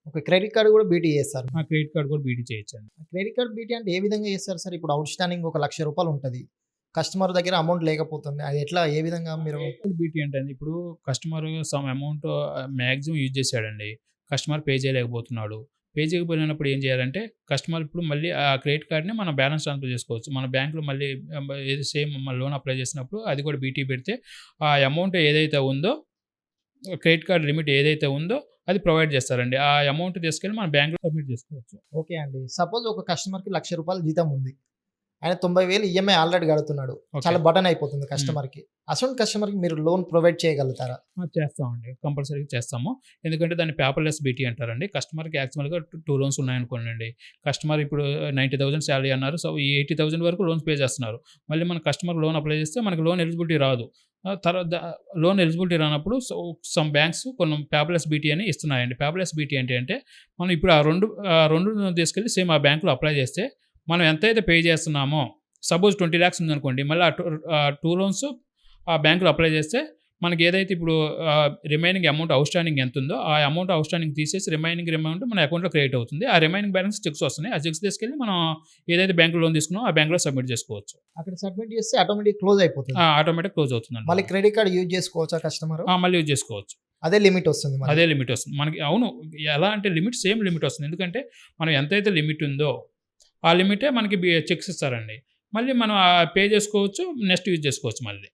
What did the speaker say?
ఒక credit card కూడా BT చేస్తారు. ఆ క్రెడిట్ కార్డ్ కూడా బీటీ చేయొచ్చండి. క్రెడిట్ కార్డ్ బీటీ అంటే ఏ విధంగా చేస్తారు సార్? ఇప్పుడు ఔట్ స్టాండింగ్ ఒక రూ. 1,00,000 ఉంటది. కస్టమర్ దగ్గర అమౌంట్ లేకపోతుంది. అది ఎట్లా ఏ విధంగా మీరు బీటీ అంటే అండి, ఇప్పుడు customer some amount maximum use చేసాడండి. కస్టమర్ పే చేయలేకపోతున్నాడు. పే చేయకపోయినప్పుడు ఏం చేయాలంటే, కస్టమర్ ఇప్పుడు మళ్ళీ ఆ క్రెడిట్ కార్డ్‌ని మనం బ్యాలెన్స్ ట్రాన్స్‌ఫర్ చేసుకోవచ్చు. మన బ్యాంక్‌లో మళ్ళీ ఏది సేమ్ లోన్ అప్లై చేసినప్పుడు అది కూడా బీటీ పెడితే ఆ అమౌంట్ ఏదైతే ఉందో, క్రెడిట్ కార్డ్ లిమిట్ ఏదైతే ఉందో అది ప్రొవైడ్ చేస్తారండి. ఆ అమౌంట్ తీసుకెళ్ళి మన బ్యాంక్‌లో సబ్మిట్ చేసుకోవచ్చు. ఓకే అండి. సపోజ్ ఒక కస్టమర్‌కి రూ. 1,00,000 జీతం ఉంది. ఆయన 90,000 ఈఎంఐ ఆల్రెడీ కడుతున్నాడు. ఓకే. చాలా బర్డెన్ అయిపోతుంది కస్టమర్‌కి. అసలు కస్టమర్‌కి మీరు లోన్ ప్రొవైడ్ చేయగలుగుతారా? చేస్తామండి. కంపల్సరీగా చేస్తాము. ఎందుకంటే దాన్ని పేపర్‌లెస్ బీటీ అంటారండి. కస్టమర్‌కి యాక్చువల్‌గా 2 లోన్స్ ఉన్నాయనుకోండి. కస్టమర్ ఇప్పుడు 90,000 సాలరీ అన్నారు. సో, ఈ 80,000 వరకు లోన్స్ పే చేస్తున్నారు. మళ్ళీ మన కస్టమర్ లోన్ అప్లై చేస్తే మనకు లోన్ ఎలిజిబిలిటీ రాదు. తర్వాత లోన్ ఎలిజిబిలిటీ రానప్పుడు సమ్ బ్యాంక్స్ కొన్ని పేపర్‌లెస్ బీటీ అని ఇస్తున్నాయండి. పేపర్‌లెస్ బీటీ ఏంటి అంటే, మనం ఇప్పుడు ఆ 2 తీసుకెళ్ళి సేమ్ ఆ బ్యాంక్‌లో అప్లై చేస్తే, మనం ఎంతైతే పే చేస్తున్నామో, సపోజ్ 20 లాక్స్ ఉందనుకోండి. మళ్ళీ ఆ 2 లోన్స్ ఆ బ్యాంక్‌లో అప్లై చేస్తే మనకి ఏదైతే ఇప్పుడు రిమైనింగ్ అమౌంట్ ఔట్‌స్టాండింగ్ ఎంతుందో, ఆ అమౌంట్ ఔట్‌స్టాండింగ్ తీసేసి రిమైనింగ్ అమౌంట్ మన అకౌంట్‌లో క్రెడిట్ అవుతుంది. ఆ రిమైనింగ్ బ్యాలెన్స్ చెక్స్ వస్తున్నాయి. ఆ చెక్స్ తీసుకెళ్ళి మనం ఏదైతే బ్యాంక్‌లో లోన్ తీసుకున్నామో ఆ బ్యాంక్‌లో సబ్మిట్ చేసుకోవచ్చు. అక్కడ సబ్మిట్ చేస్తే ఆటోమేటిక్ క్లోజ్ అయిపోతది. ఆటోమేటిక్ క్లోజ్ అవుతుందండి. మళ్ళీ క్రెడిట్ కార్డ్ యూజ్ చేసుకోవచ్చా కస్టమరు? మళ్ళీ యూజ్ చేసుకోవచ్చు. అదే లిమిట్ వస్తుంది మళ్ళీ. అదే లిమిట్ వస్తుంది. మనకి అవును. ఎలా అంటే సేమ్ లిమిట్ వస్తుంది. ఎందుకంటే మనం ఎంతైతే లిమిట్ ఉందో, ఆ లిమిటే మనకి చెక్స్ ఇస్తారండి. మళ్ళీ మనం పే చేసుకోవచ్చు. నెక్స్ట్ యూజ్ చేసుకోవచ్చు మళ్ళీ.